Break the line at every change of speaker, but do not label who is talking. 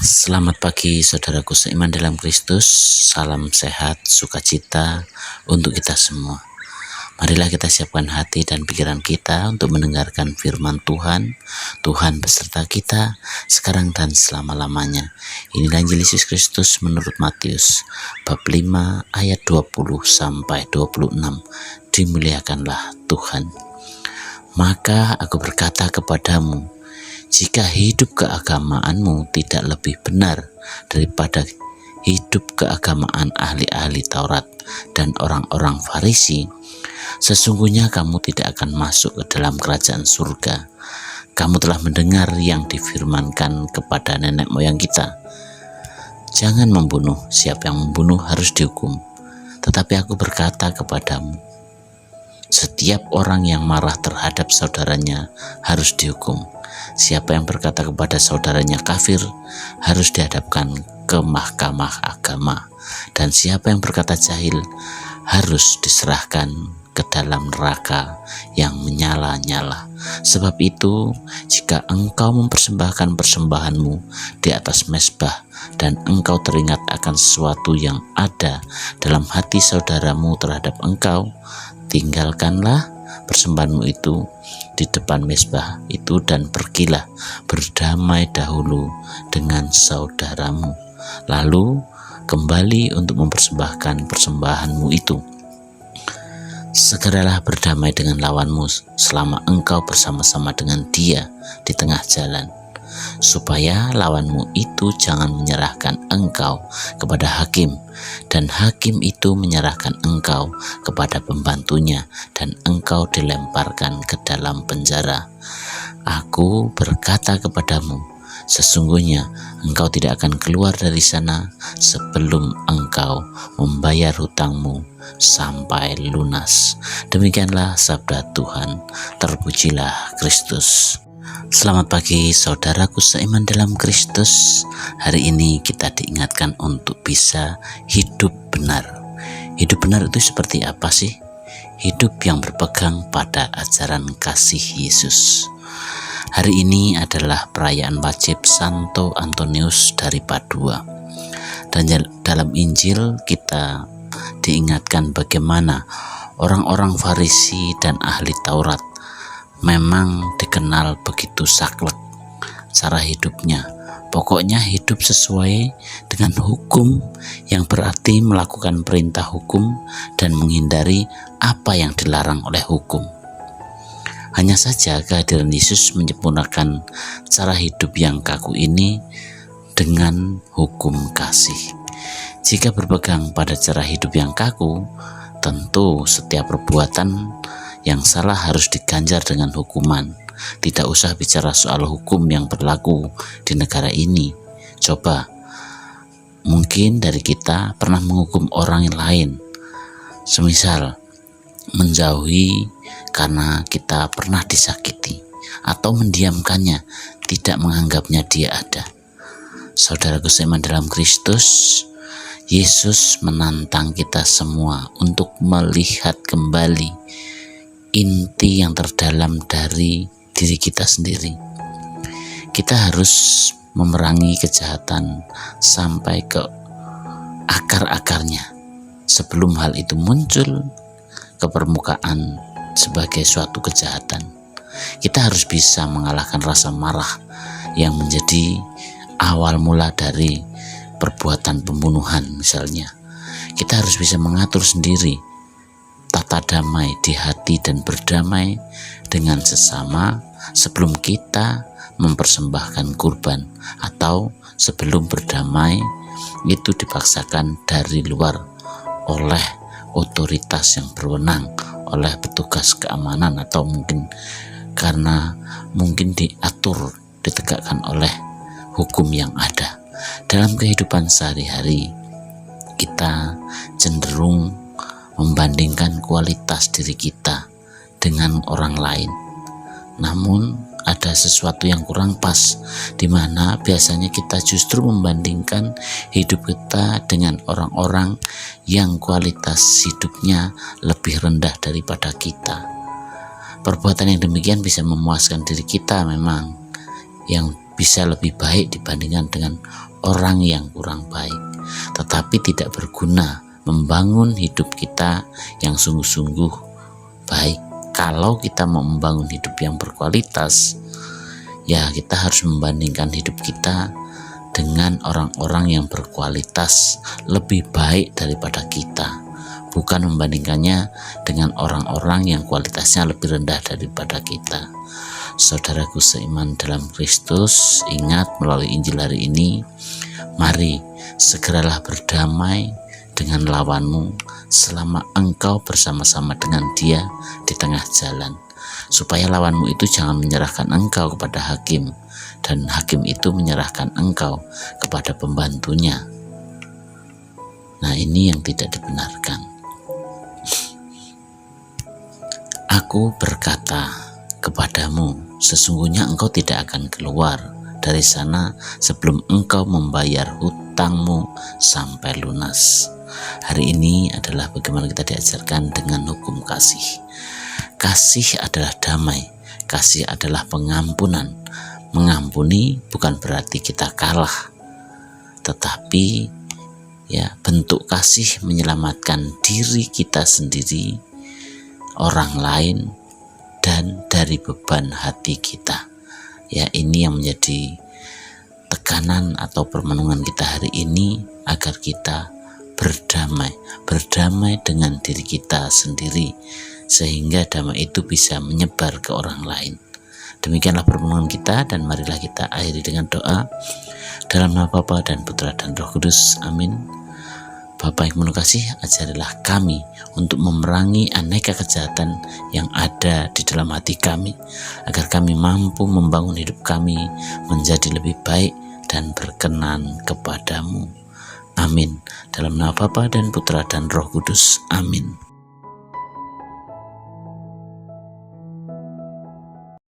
Selamat pagi saudaraku seiman dalam Kristus. Salam sehat, sukacita untuk kita semua. Marilah kita siapkan hati dan pikiran kita untuk mendengarkan firman Tuhan. Tuhan beserta kita sekarang dan selama-lamanya. Inilah Injil Yesus Kristus menurut Matius bab 5 ayat 20 sampai 26. Dimuliakanlah Tuhan. Maka aku berkata kepadamu, jika hidup keagamaanmu tidak lebih benar daripada hidup keagamaan ahli-ahli Taurat dan orang-orang Farisi, sesungguhnya kamu tidak akan masuk ke dalam kerajaan surga. Kamu telah mendengar yang difirmankan kepada nenek moyang kita, jangan membunuh, siapa yang membunuh harus dihukum. Tetapi aku berkata kepadamu, setiap orang yang marah terhadap saudaranya harus dihukum. Siapa yang berkata kepada saudaranya kafir harus dihadapkan ke mahkamah agama, dan siapa yang berkata jahil harus diserahkan ke dalam neraka yang menyala-nyala. Sebab itu, jika engkau mempersembahkan persembahanmu di atas mezbah dan engkau teringat akan sesuatu yang ada dalam hati saudaramu terhadap engkau, tinggalkanlah persembahanmu itu di depan mezbah itu dan pergilah berdamai dahulu dengan saudaramu, lalu kembali untuk mempersembahkan persembahanmu itu. Segeralah berdamai dengan lawanmu selama engkau bersama-sama dengan dia di tengah jalan, supaya lawanmu itu jangan menyerahkan engkau kepada hakim, dan hakim itu menyerahkan engkau kepada pembantunya, dan engkau dilemparkan ke dalam penjara. Aku berkata kepadamu, sesungguhnya engkau tidak akan keluar dari sana sebelum engkau membayar hutangmu sampai lunas. Demikianlah sabda Tuhan. Terpujilah Kristus. Selamat pagi saudaraku seiman dalam Kristus. Hari ini kita diingatkan untuk bisa hidup benar. Hidup benar itu seperti apa sih? Hidup yang berpegang pada ajaran kasih Yesus. Hari ini adalah perayaan wajib Santo Antonius dari Padua. Dan dalam Injil kita diingatkan bagaimana orang-orang Farisi dan ahli Taurat memang dikenal begitu saklek cara hidupnya. Pokoknya hidup sesuai dengan hukum, yang berarti melakukan perintah hukum dan menghindari apa yang dilarang oleh hukum. Hanya saja kehadiran Yesus menyempurnakan cara hidup yang kaku ini dengan hukum kasih. Jika berpegang pada cara hidup yang kaku, tentu setiap perbuatan yang salah harus diganjar dengan hukuman. Tidak usah bicara soal hukum yang berlaku di negara ini. Coba, mungkin dari kita pernah menghukum orang lain, semisal menjauhi karena kita pernah disakiti, atau mendiamkannya, tidak menganggapnya dia ada. Saudaraku seiman dalam Kristus, Yesus menantang kita semua untuk melihat kembali inti yang terdalam dari diri kita sendiri. Kita harus memerangi kejahatan sampai ke akar-akarnya sebelum hal itu muncul ke permukaan sebagai suatu kejahatan. Kita harus bisa mengalahkan rasa marah yang menjadi awal mula dari perbuatan pembunuhan misalnya. Kita harus bisa mengatur sendiri tata damai di hati dan berdamai dengan sesama sebelum kita mempersembahkan kurban, atau sebelum berdamai itu dipaksakan dari luar oleh otoritas yang berwenang, oleh petugas keamanan, atau mungkin karena diatur, ditegakkan oleh hukum yang ada. Dalam kehidupan sehari-hari kita cenderung membandingkan kualitas diri kita dengan orang lain. Namun ada sesuatu yang kurang pas, di mana biasanya kita justru membandingkan hidup kita dengan orang-orang yang kualitas hidupnya lebih rendah daripada kita. Perbuatan yang demikian bisa memuaskan diri kita memang, yang bisa lebih baik dibandingkan dengan orang yang kurang baik, tetapi tidak berguna membangun hidup kita yang sungguh-sungguh baik. Kalau kita mau membangun hidup yang berkualitas, ya kita harus membandingkan hidup kita dengan orang-orang yang berkualitas lebih baik daripada kita, bukan membandingkannya dengan orang-orang yang kualitasnya lebih rendah daripada kita. Saudaraku seiman dalam Kristus, ingat melalui Injil hari ini, mari segeralah berdamai dengan lawanmu selama engkau bersama-sama dengan dia di tengah jalan, supaya lawanmu itu jangan menyerahkan engkau kepada hakim, dan hakim itu menyerahkan engkau kepada pembantunya. Nah, ini yang tidak dibenarkan. Aku berkata kepadamu, sesungguhnya engkau tidak akan keluar dari sana sebelum engkau membayar hutangmu sampai lunas. Hari ini adalah bagaimana kita diajarkan dengan hukum kasih. Kasih adalah damai, kasih adalah pengampunan. Mengampuni bukan berarti kita kalah, tetapi ya, bentuk kasih menyelamatkan diri kita sendiri, orang lain, dan dari beban hati kita. Ya, ini yang menjadi tekanan atau permenungan kita hari ini, agar kita berdamai dengan diri kita sendiri, sehingga damai itu bisa menyebar ke orang lain. Demikianlah permohonan kita, dan marilah kita akhiri dengan doa. Dalam nama Bapa dan Putra dan Roh Kudus, amin. Bapa yang penuh kasih, ajarilah kami untuk memerangi aneka kejahatan yang ada di dalam hati kami, agar kami mampu membangun hidup kami menjadi lebih baik dan berkenan kepadamu. Amin. Dalam nama Bapa dan Putra dan Roh Kudus, amin.